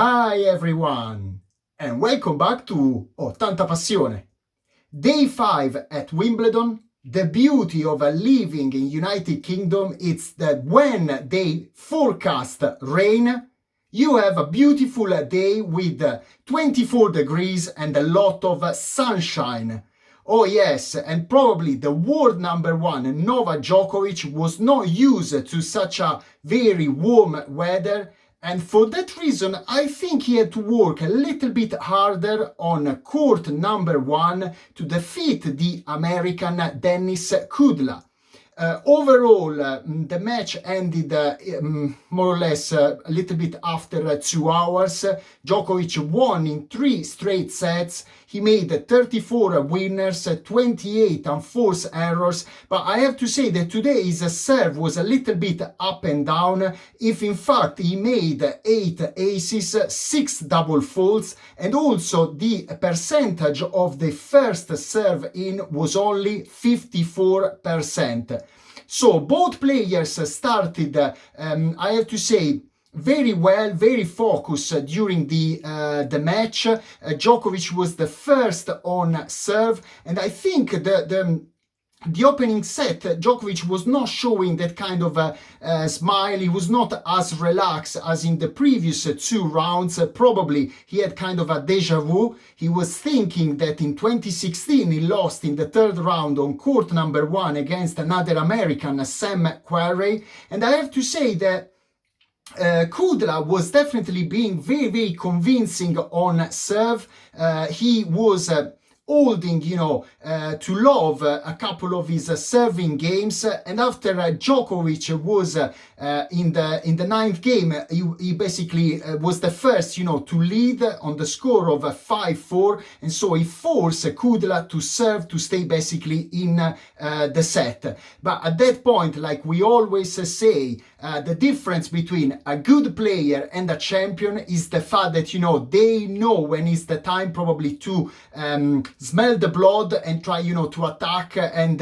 Hi everyone, and welcome back to Tanta Passione. Day 5 at Wimbledon. The beauty of living in United Kingdom is that when they forecast rain, you have a beautiful day with 24 degrees and a lot of sunshine. Oh yes, and probably the world number one, Novak Djokovic, was not used to such a very warm weather. And for that reason, I think he had to work a little bit harder on court number one to defeat the American Denis Kudla. Overall, the match ended more or less a little bit after 2 hours. Djokovic won in 3 straight sets. He made 34 winners, 28 unforced errors. But I have to say that today's serve was a little bit up and down. If in fact he made 8 aces, 6 double faults, and also the percentage of the first serve in was only 54%. So both players started, I have to say, very well, very focused during the match. Djokovic was the first on serve, and I think the opening set, Djokovic was not showing that kind of smile. He was not as relaxed as in the previous 2 rounds. Probably he had kind of a deja vu. He was thinking that in 2016 he lost in the 3rd round on court number 1 against another American, Sam Querrey. And I have to say that Kudla was definitely being very, very convincing on serve. He was holding, to love a couple of his serving games, and after Djokovic was in the 9th game, he basically was the first, to lead on the score of 5-4, and so he forced Kudla to serve to stay basically in the set. But at that point, like we always say, the difference between a good player and a champion is the fact that, they know when is the time probably to smell the blood and try, to attack and,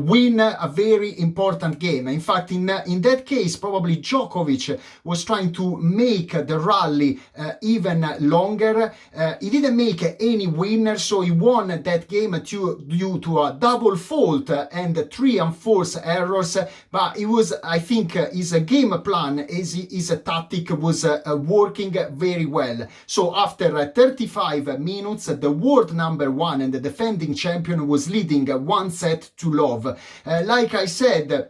win a very important game. In fact, in that case, probably Djokovic was trying to make the rally even longer. He didn't make any winner, so he won that game due to a double fault and 3 unforced errors. But it was, I think, his game plan, his tactic was working very well. So after 35 minutes, the world number 1 and the defending champion was leading 1-0. Like I said,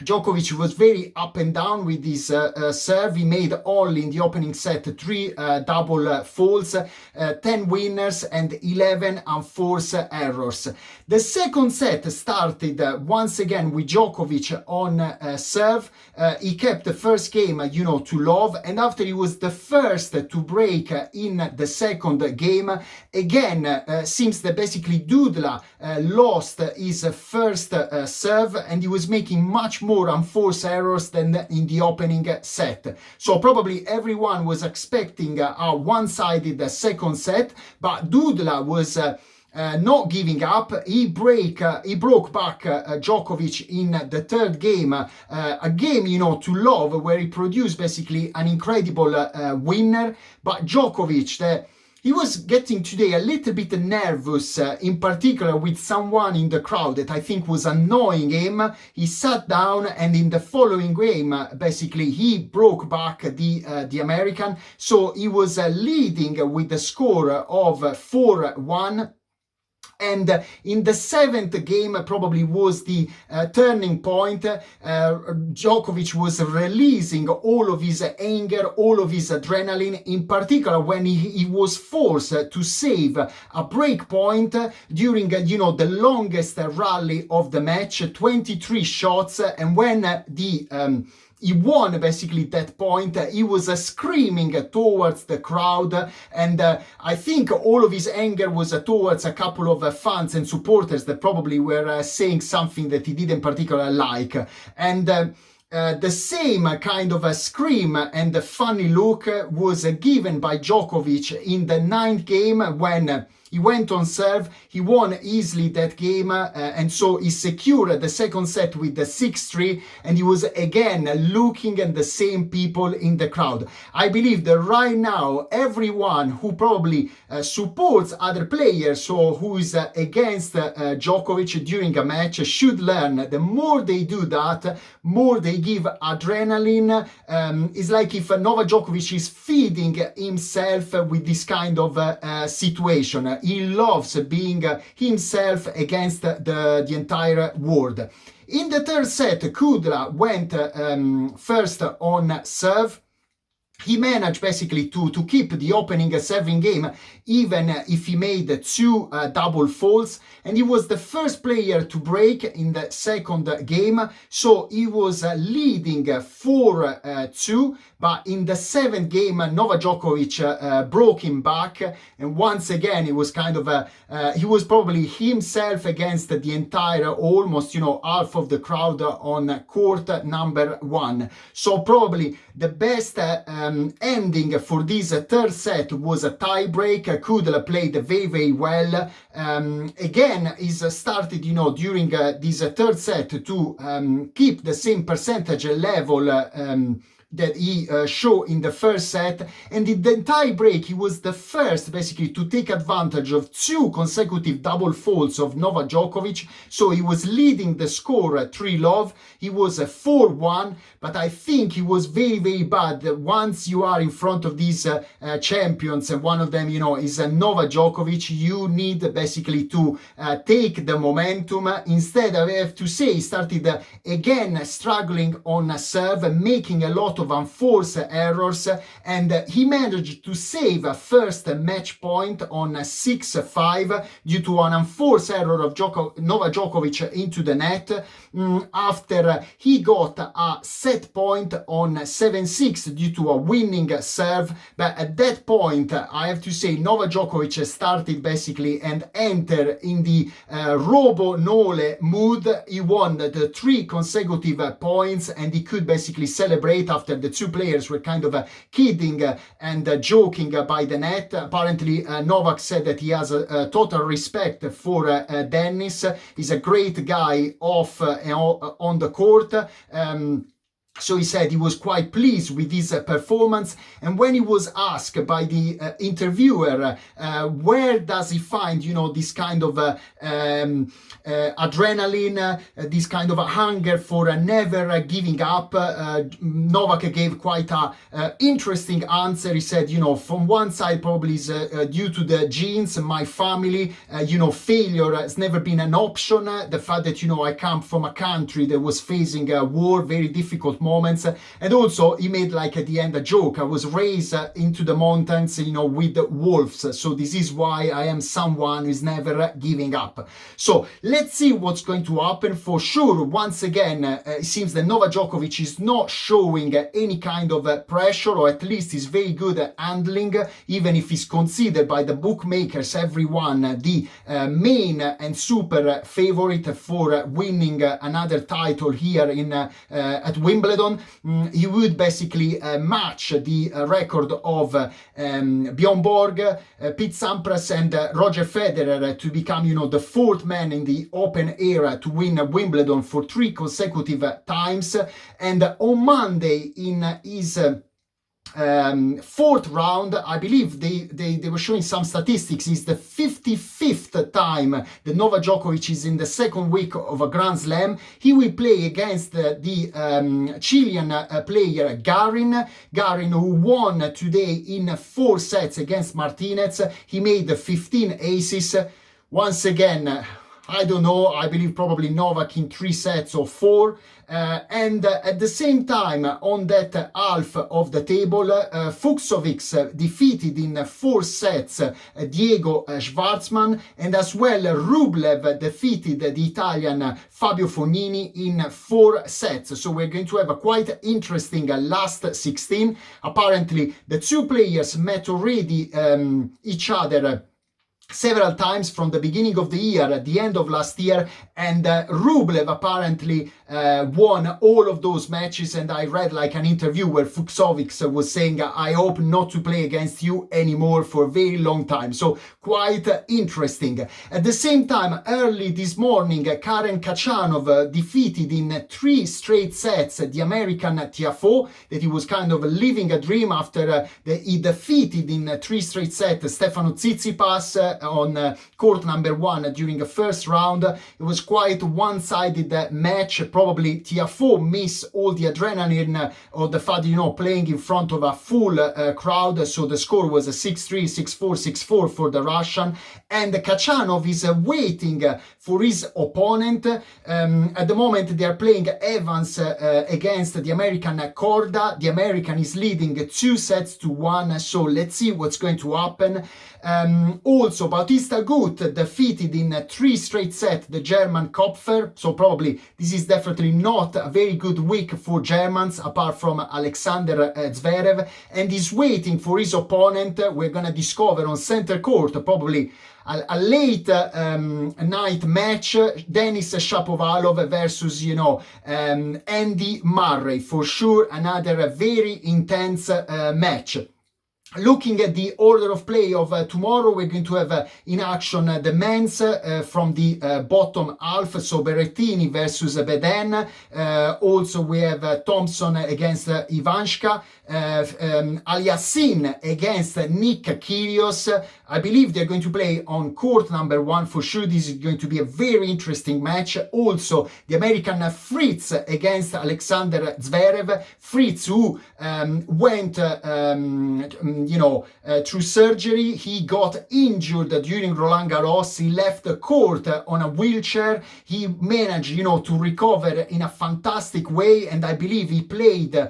Djokovic was very up and down with his serve. He made only in the opening set 3 double faults, 10 winners and 11 unforced errors. The second set started once again with Djokovic on serve. He kept the first game, to love, and after he was the first to break in the second game, again, seems that basically Kudla lost his first serve, and he was making much more unforced errors than in the opening set. So probably everyone was expecting a one-sided second set, but Kudla was not giving up. He broke back Djokovic in the 3rd game, a game, to love, where he produced basically an incredible winner. But Djokovic, he was getting today a little bit nervous, in particular with someone in the crowd that I think was annoying him. He sat down, and in the following game, basically, he broke back the American. So he was leading with the score of 4-1. And in the 7th game probably was the turning point. Djokovic was releasing all of his anger, all of his adrenaline, in particular when he was forced to save a break point during, the longest rally of the match, 23 shots, and when he won basically that point. He was screaming towards the crowd, and I think all of his anger was towards a couple of fans and supporters that probably were saying something that he didn't particularly like. And the same kind of a scream and a funny look was given by Djokovic in the 9th game when He went on serve, he won easily that game, and so he secured the second set with the 6-3, and he was again looking at the same people in the crowd. I believe that right now everyone who probably supports other players or who is against Djokovic during a match should learn. The more they do that, more they give adrenaline. It's like if Novak Djokovic is feeding himself with this kind of situation. He loves being himself against the entire world. In the third set, Kudla went first on serve. He managed basically to keep the opening serving game even if he made two double faults, and he was the first player to break in the second game, so he was leading 4-2, but in the seventh game Novak Djokovic broke him back, and once again it was kind of he was probably himself against the entire almost half of the crowd on court number one. So probably the best ending for this third set was a tie break. Kudla played very, very well. Again, he's started, during this third set to keep the same percentage level that he showed in the first set, and in the tie break he was the first basically to take advantage of two consecutive double faults of Novak Djokovic, so he was leading the score 3-love. He was 4-1, but I think he was very, very bad. Once you are in front of these champions, and one of them is Novak Djokovic, you need basically to take the momentum. Instead, I have to say, he started again struggling on serve, making a lot of unforced errors, and he managed to save a first match point on 6-5 due to an unforced error of Novak Djokovic into the net, after he got a set point on 7-6 due to a winning serve. But at that point, I have to say, Novak Djokovic started basically and entered in the Robo Nole mood. He won the 3 consecutive points, and he could basically celebrate after the two players were kind of kidding and joking by the net. Apparently, Novak said that he has a total respect for Denis. He's a great guy off on the court. So he said he was quite pleased with his performance, and when he was asked by the interviewer where does he find this kind of adrenaline, this kind of hunger for never giving up, Novak gave quite a interesting answer. He said, from one side probably is due to the genes, my family, failure has never been an option. The fact that I come from a country that was facing a war, very difficult moments, and also he made like at the end a joke. I was raised into the mountains with wolves, so this is why I am someone who is never giving up. So let's see what's going to happen. For sure, once again, it seems that Novak Djokovic is not showing any kind of pressure, or at least is very good at handling, even if he's considered by the bookmakers, everyone, the main and super favorite for winning another title here in at Wimbledon. He would basically match the record of Bjorn Borg, Pete Sampras and Roger Federer to become, the fourth man in the Open era to win Wimbledon for 3 consecutive times. And on Monday in his fourth round, I believe they were showing some statistics, is the 55th time that Novak Djokovic is in the second week of a Grand Slam. He will play against the Chilean player Garin, who won today in 4 sets against Martinez. He made 15 aces. Once again, I don't know, I believe probably Novak in 3 sets or 4. And at the same time, on that half of the table, Fucsovics defeated in 4 sets Diego Schwartzman, and as well Rublev defeated the Italian Fabio Fognini in 4 sets. So we're going to have a quite interesting last 16. Apparently, the two players met already each other several times from the beginning of the year, at the end of last year, and Rublev apparently won all of those matches. And I read like an interview where Fucsovics was saying, I hope not to play against you anymore for a very long time. So quite interesting. At the same time, early this morning, Karen Khachanov defeated in 3 straight sets the American Tiafoe, that he was kind of living a dream after he defeated in 3 straight sets Stefano Tsitsipas on court number 1 during the first round. It was quite one-sided match. Probably Tiafoe missed all the adrenaline of the fact, playing in front of a full crowd. So the score was a 6-3, 6-4, 6-4 for the Russian. And Khachanov is waiting for his opponent. At the moment, they are playing Evans against the American Korda. The American is leading 2-1. So let's see what's going to happen. Also, Bautista Agut defeated in 3 straight sets the German Kopfer. So probably this is definitely not a very good week for Germans, apart from Alexander Zverev, and is waiting for his opponent. We're gonna discover on center court probably a late night match, Denis Shapovalov versus Andy Murray. For sure, another very intense match. Looking at the order of play of tomorrow, we're going to have in action the men's from the bottom half, so Berrettini versus Beden. Also, we have Thompson against Ivanchka, Aliassime against Nick Kyrgios. I believe they're going to play on court number 1. For sure, this is going to be a very interesting match. Also, the American Fritz against Alexander Zverev. Fritz, who went through surgery. He got injured during Roland Garros. He left the court on a wheelchair. He managed, to recover in a fantastic way, and I believe he played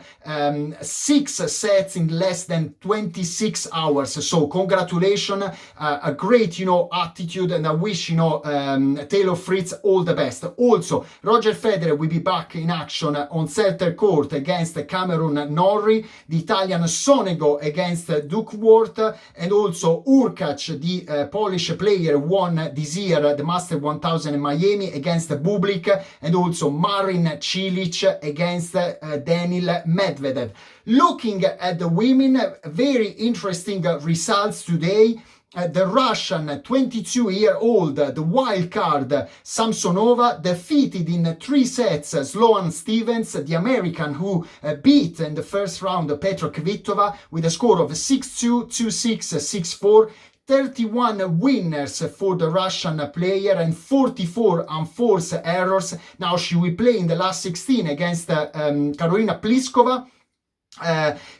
6 sets in less than 26 hours. So congratulations, a great, attitude, and I wish, Taylor Fritz all the best. Also, Roger Federer will be back in action on center court against Cameron Norrie. The Italian Sonego against Duckworth, and also Urkac, the Polish player, won this year the Master 1000 in Miami against Bublik, and also Marin Cilic against Daniil Medvedev. Looking at the women, very interesting results today. The Russian 22-year-old, the wild card Samsonova, defeated in 3 sets Sloane Stevens, the American who beat in the first round Petra Kvitova with a score of 6-2, 2-6, 6-4. 31 winners for the Russian player and 44 unforced errors. Now she will play in the last 16 against Karolina Pliskova.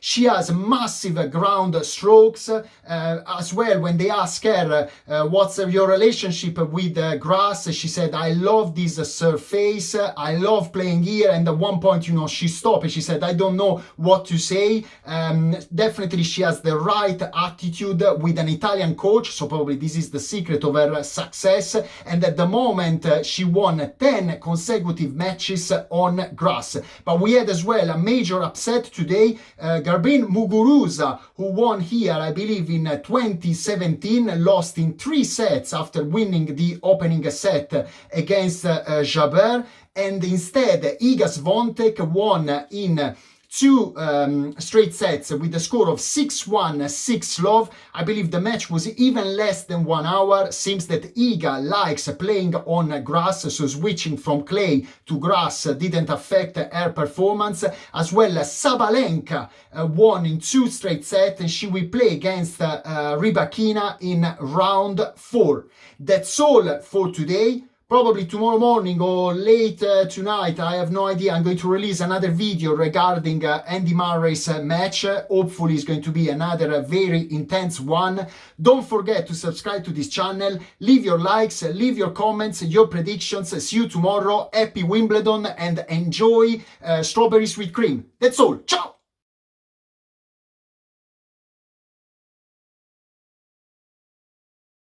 She has massive ground strokes as well. When they ask her what's your relationship with grass, she said, I love this surface, I love playing here. And at one point, she stopped and she said, I don't know what to say. Definitely she has the right attitude with an Italian coach, so probably this is the secret of her success. And at the moment she won 10 consecutive matches on grass. But we had as well a major upset today. Garbine Muguruza, who won here, I believe, in 2017, lost in 3 sets after winning the opening set against Jabeur. And instead, Iga Swiatek won in 2 straight sets with a score of 6-1, 6-love. I believe the match was even less than 1 hour. Seems that Iga likes playing on grass, so switching from clay to grass didn't affect her performance. As well as Sabalenka won in 2 straight sets, and she will play against Rybakina in round 4. That's all for today. Probably tomorrow morning or late tonight, I have no idea, I'm going to release another video regarding Andy Murray's match. Hopefully it's going to be another very intense one. Don't forget to subscribe to this channel, leave your likes, leave your comments, your predictions. See you tomorrow. Happy Wimbledon and enjoy strawberries with cream. That's all. Ciao!